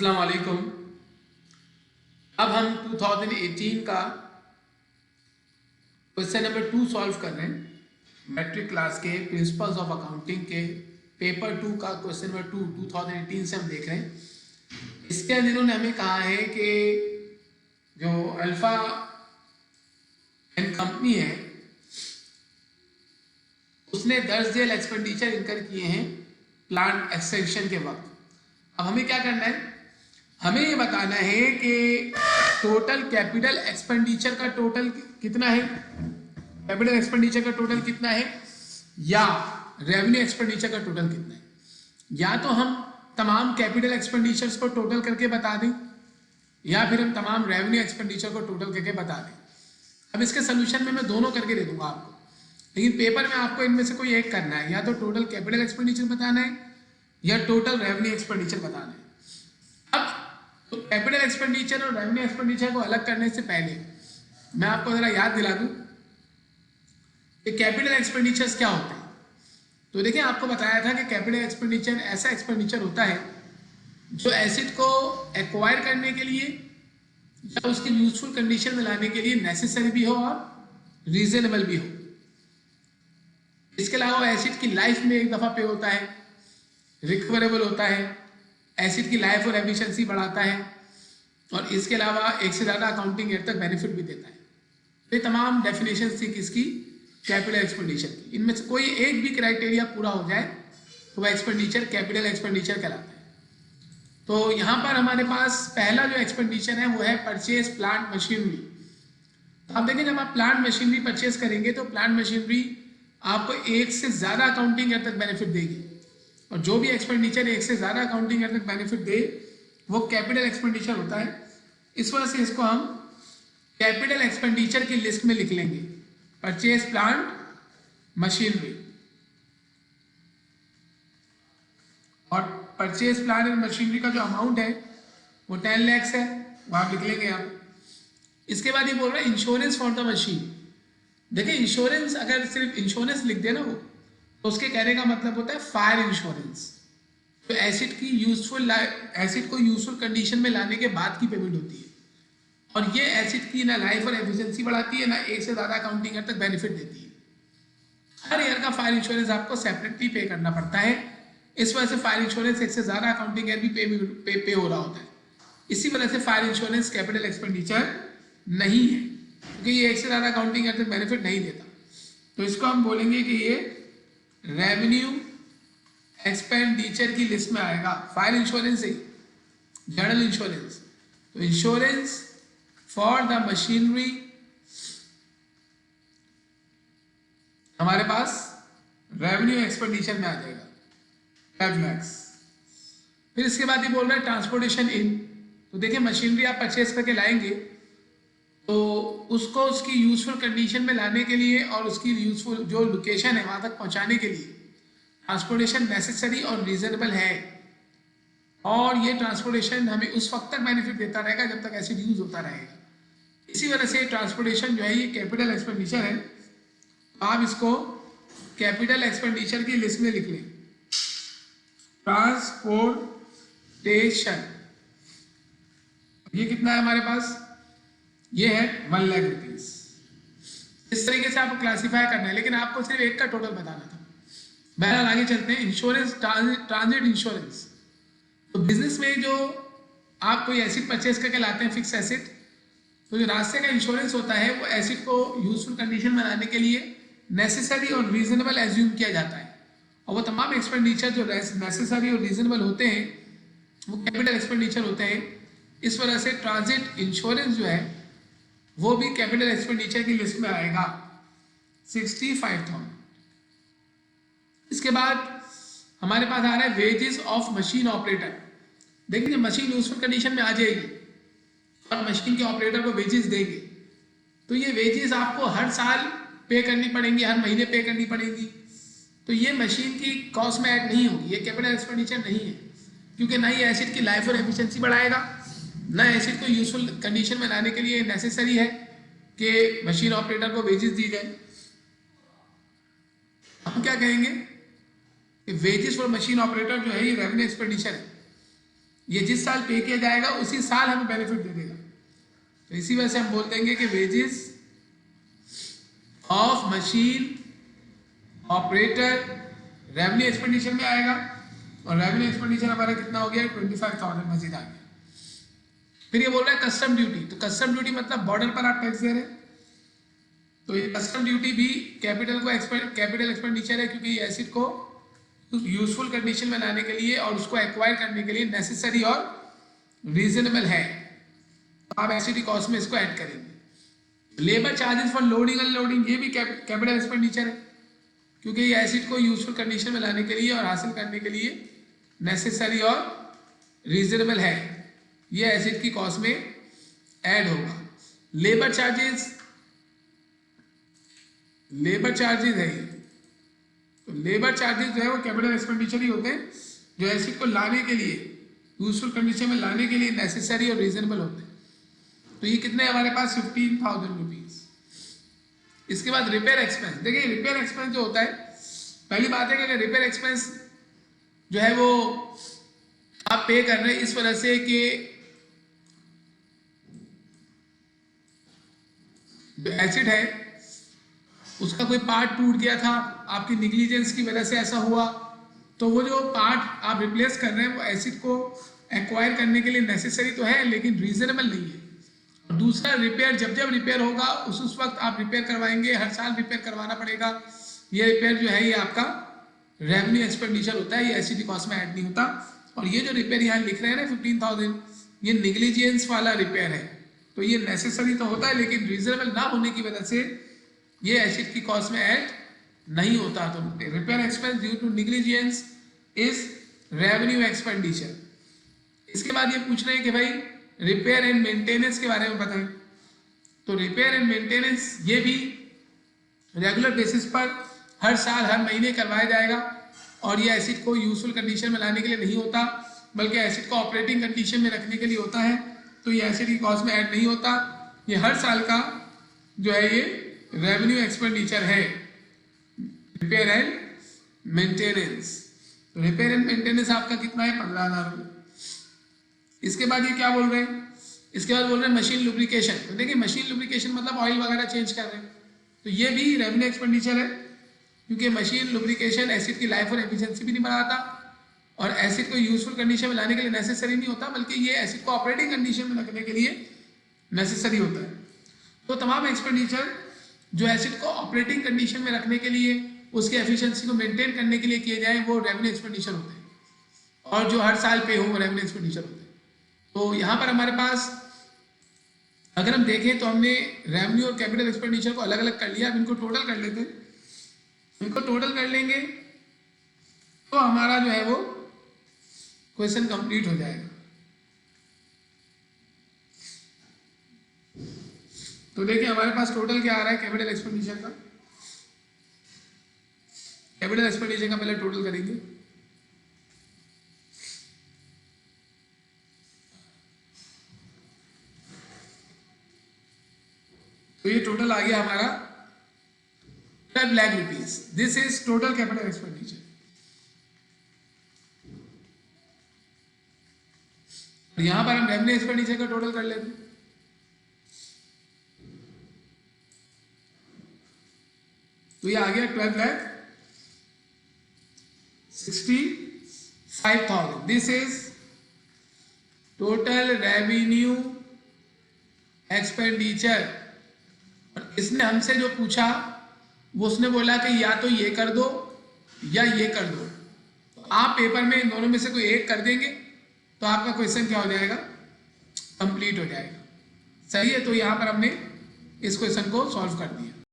अस्सलाम वालेकुम। अब हम 2018 का क्वेश्चन नंबर 2 सॉल्व कर रहे हैं। मैट्रिक क्लास के प्रिंसिपल्स ऑफ अकाउंटिंग के पेपर 2 का क्वेश्चन नंबर 2 2018 से हम देख रहे हैं। इसके अंदर इन्होंने हमें कहा है कि जो अल्फा एंड कंपनी है उसने 10 जेल एक्सपेंडिचर इनकर किए हैं प्लांट एक्सटेंशन के वक्त। अब हमें क्या करना है, हमें ये बताना है कि टोटल कैपिटल एक्सपेंडिचर का टोटल कितना है, कैपिटल एक्सपेंडिचर का टोटल कितना है, या रेवेन्यू एक्सपेंडिचर का टोटल कितना है। या तो हम तमाम कैपिटल एक्सपेंडिचर्स को टोटल करके बता दें या फिर हम तमाम रेवेन्यू एक्सपेंडिचर को टोटल करके बता दें। अब इसके सोल्यूशन में मैं दोनों करके दे दूंगा आपको, लेकिन पेपर में आपको इनमें से कोई एक करना है, या तो टोटल कैपिटल एक्सपेंडिचर बताना है या टोटल रेवेन्यू एक्सपेंडिचर बताना है। अब तो कैपिटल एक्सपेंडिचर और रेवेन्यू एक्सपेंडिचर को अलग करने से पहले मैं आपको जरा याद दिला दूं कि कैपिटल एक्सपेंडिचर्स क्या होते हैं। तो देखिए, आपको बताया था कि कैपिटल एक्सपेंडिचर ऐसा एक्सपेंडिचर होता है जो एसेट को एक्वायर करने के लिए या उसकी यूजफुल कंडीशन में लाने के लिए नेसेसरी भी हो और रीजनेबल भी हो। इसके अलावा एसेट की लाइफ में एक दफा पे होता है, रिकवरेबल होता है, एसिड की लाइफ और एफिशिएंसी बढ़ाता है, और इसके अलावा एक से ज़्यादा अकाउंटिंग ईयर तक बेनिफिट भी देता है। ये तमाम डेफिनेशन थी किसकी, कैपिटल एक्सपेंडिचर की। इनमें से कोई एक भी क्राइटेरिया पूरा हो जाए तो वह एक्सपेंडिचर कैपिटल एक्सपेंडिचर कहलाता है। तो यहाँ पर हमारे पास पहला जो एक्सपेंडिचर है वो है परचेज प्लांट मशीनरी। तो आप देखें, जब आप प्लांट मशीनरी परचेज करेंगे तो प्लांट मशीनरी आपको एक से ज़्यादा अकाउंटिंग ईयर तक बेनिफिट देगी, और जो भी एक्सपेंडिचर एक से ज़्यादा अकाउंटिंग ईयर तक बेनिफिट दे वो कैपिटल एक्सपेंडिचर होता है। इस वजह से इसको हम कैपिटल एक्सपेंडिचर की लिस्ट में लिख लेंगे, परचेज प्लांट मशीनरी। और परचेज प्लांट एंड मशीनरी का जो अमाउंट है वो 10 लाख है, वो आप लिख लेंगे आप। इसके बाद ये बोल रहा है इंश्योरेंस फॉर द मशीन। देखिए, इंश्योरेंस अगर सिर्फ इंश्योरेंस लिख देना वो तो उसके कहने का मतलब होता है फायर इंश्योरेंस। तो एसिड की एसिड को यूजफुल कंडीशन में लाने के बाद की पेमेंट होती है, और ये एसिड की ना लाइफ और एफिशिएंसी बढ़ाती है ना एक से ज़्यादा अकाउंटिंग ईयर तक बेनिफिट देती है। हर ईयर का फायर इंश्योरेंस आपको सेपरेटली पे करना पड़ता है। इस वजह से फायर इंश्योरेंस एक से ज़्यादा अकाउंटिंग ईयर भी पे हो रहा होता है। इसी वजह से फायर इंश्योरेंस कैपिटल एक्सपेंडिचर नहीं है, क्योंकि ये एक से ज़्यादा अकाउंटिंग ईयर तक बेनिफिट नहीं देता। तो इसको हम बोलेंगे कि ये रेवेन्यू एक्सपेंडिचर की लिस्ट में आएगा। फायर इंश्योरेंस है, जनरल इंश्योरेंस। तो इंश्योरेंस फॉर द मशीनरी हमारे पास रेवेन्यू एक्सपेंडिचर में आ जाएगा 5 लाख। फिर इसके बाद ये बोल रहा है ट्रांसपोर्टेशन इन। तो देखिए, मशीनरी आप परचेज करके लाएंगे तो उसको उसकी यूजफुल कंडीशन में लाने के लिए और उसकी यूजफुल जो लोकेशन है वहां तक पहुंचाने के लिए ट्रांसपोर्टेशन नेसेसरी और रीजनेबल है, और ये ट्रांसपोर्टेशन हमें उस वक्त तक बेनिफिट देता रहेगा जब तक एसिड यूज होता रहेगा। इसी वजह से ट्रांसपोर्टेशन जो है ये कैपिटल एक्सपेंडिचर है। आप इसको कैपिटल एक्सपेंडिचर की लिस्ट में लिख लें, ट्रांसपोर्टेशन। ये कितना है हमारे पास, ये है 1 लाख रुपीज। इस तरीके से आपको क्लासीफाई करना है, लेकिन आपको सिर्फ एक का टोटल बताना था। बहरहाल आगे चलते हैं। Insurance, transit insurance. तो बिजनेस में जो आप कोई एसिड परचेज करके लाते हैं फिक्स एसिड, तो जो रास्ते का इंश्योरेंस होता है वो एसिड को यूजफुल कंडीशन में लाने के लिए नेसेसरी और रीजनेबल एज्यूम किया जाता है, और वो तमाम एक्सपेंडिचर जो नेसेसरी और रीजनेबल होते हैं वो कैपिटल एक्सपेंडिचर होते हैं। इस वजह से ट्रांजिट इंश्योरेंस जो है वो भी कैपिटल एक्सपेंडिचर की लिस्ट में आएगा 65,000। इसके बाद हमारे पास आ रहा है वेजेस ऑफ मशीन ऑपरेटर। देखिए, मशीन यूजफुल कंडीशन में आ जाएगी और मशीन के ऑपरेटर को वेजेस देंगे, तो ये वेजेस आपको हर साल पे करनी पड़ेंगी, हर महीने पे करनी पड़ेगी। तो ये मशीन की कॉस्ट में ऐड नहीं होगी, ये कैपिटल एक्सपेंडिचर नहीं है, क्योंकि ना ही एसिड की लाइफ और एफिशिएंसी बढ़ाएगा, ना एसिड को यूजफुल कंडीशन में लाने के लिए नेसेसरी है कि मशीन ऑपरेटर को वेजेस दी जाए। हम क्या कहेंगे कि वेजेस फॉर मशीन ऑपरेटर जो है ये रेवेन्यू एक्सपेंडिचर है। ये जिस साल पे किया जाएगा उसी साल हमें बेनिफिट दे देगा। तो इसी वजह से हम बोल देंगे कि wages of machine operator revenue expenditure में आएगा, और रेवेन्यू एक्सपेंडिचर हमारा कितना हो गया 25,000 मजीद आ गया। फिर ये बोल रहा है कस्टम ड्यूटी, तो कस्टम ड्यूटी मतलब बॉर्डर पर आप टैक्स दे रहे हैं, तो ये कस्टम ड्यूटी भी कैपिटल एक्सपेंडिचर है, क्योंकि ये एसिड को यूजफुल कंडीशन में लाने के लिए और उसको एक्वायर करने के लिए नेसेसरी और रीजनेबल है। आप एसिड कॉस्ट में इसको ऐड करेंगे। Labour charges for loading unloading, ये भी कैपिटल एक्सपेंडिचर है, क्योंकि ये एसिड को यूजफुल कंडीशन में लाने के लिए और हासिल करने के लिए नेसेसरी और रीजनेबल है, ये एसिड की कॉस्ट में ऐड होगा। लेबर चार्जेस है ये, तो लेबर चार्जेस जो है वो कैपिटल एक्सपेंडिचर ही होते हैं, जो एसिड को लाने के लिए यूजफुल कंडीशन में लाने के लिए नेसेसरी और रीजनेबल होते हैं। तो ये कितने हमारे पास 15,000 रुपीज। इसके बाद रिपेयर एक्सपेंस, देखिए रिपेयर एक्सपेंस जो होता है, पहली बात है कि रिपेयर एक्सपेंस जो है वो आप पे कर रहे हैं इस वजह से कि जो एसिड है उसका कोई पार्ट टूट गया था, आपकी निग्लिजेंस की वजह से ऐसा हुआ, तो वो जो पार्ट आप रिप्लेस कर रहे हैं वो एसिड को एक्वायर करने के लिए नेसेसरी तो है लेकिन रीजनेबल नहीं है। और दूसरा रिपेयर, जब जब रिपेयर होगा उस वक्त आप रिपेयर करवाएंगे, हर साल रिपेयर करवाना पड़ेगा। ये रिपेयर जो है ये आपका रेवेन्यू एक्सपेंडिचर होता है, ये एसिड कॉस्ट में ऐड नहीं होता। और ये जो रिपेयर यहाँ लिख रहे हैं ना 15,000, ये निग्लिजेंस वाला रिपेयर है, तो ये नेसेसरी तो होता है लेकिन रीजनेबल ना होने की वजह से ये एसिड की कॉस्ट में ऐड नहीं होता। तो repair expense due to negligence is revenue expenditure. इसके बाद ये पूछ रहे हैं कि भाई रिपेयर एंड मेंटेनेंस के बारे में बताएं। तो रिपेयर एंड मेंटेनेंस ये भी रेगुलर बेसिस पर हर साल हर महीने करवाया जाएगा, और ये एसिड को यूजफुल कंडीशन में लाने के लिए नहीं होता बल्कि एसिड को ऑपरेटिंग कंडीशन में रखने के लिए होता है, तो ये एसिड की कॉस्ट में ऐड नहीं होता। ये हर साल का जो है ये रेवेन्यू एक्सपेंडिचर है, रिपेयर एंड मेंटेनेंस। तो रिपेयर एंड मेंटेनेंस आपका कितना है 15,000 रुपये। इसके बाद ये क्या बोल रहे हैं, इसके बाद बोल रहे हैं मशीन लुब्रिकेशन। तो देखिए मशीन लुब्रिकेशन मतलब ऑयल वगैरह चेंज कर रहे हैं, तो ये भी रेवेन्यू एक्सपेंडिचर है, क्योंकि मशीन लुब्रिकेशन एसिड की लाइफ और एफिशिएंसी भी नहीं बढ़ाता और एसिड को यूजफुल कंडीशन में लाने के लिए नेसेसरी नहीं होता, बल्कि ये एसिड को ऑपरेटिंग कंडीशन में रखने के लिए नेसेसरी होता है। तो तमाम एक्सपेंडिचर जो एसिड को ऑपरेटिंग कंडीशन में रखने के लिए, उसकी एफिशिएंसी को मेंटेन करने के लिए किए जाए वो रेवेन्यू एक्सपेंडिचर होते हैं, और जो हर साल पे हो वो रेवेन्यू एक्सपेंडिचर होते हैं। तो यहाँ पर हमारे पास अगर हम देखें तो हमने रेवेन्यू और कैपिटल एक्सपेंडिचर को अलग अलग कर लिया। अब इनको टोटल कर लेते हैं। इनको टोटल कर लेंगे तो हमारा जो है वो क्वेश्चन कंप्लीट हो जाएगा। तो देखिए हमारे पास टोटल क्या आ रहा है कैपिटल एक्सपेंडिचर का। कैपिटल एक्सपेंडिचर का पहले टोटल करेंगे। तो ये टोटल आ गया हमारा 12 lakh rupees. This is total capital expenditure. यहां पर हम रेवेन्यू एक्सपेंडिचर का टोटल कर लेते हैं। तो ये आ गया 12,65,000। This is total revenue expenditure. और इसने हमसे जो पूछा वो उसने बोला कि या तो ये कर दो या ये कर दो। तो आप पेपर में इन दोनों में से कोई एक कर देंगे तो आपका क्वेश्चन क्या हो जाएगा, कंप्लीट हो जाएगा। सही है। तो यहां पर हमने इस क्वेश्चन को सॉल्व कर दिया।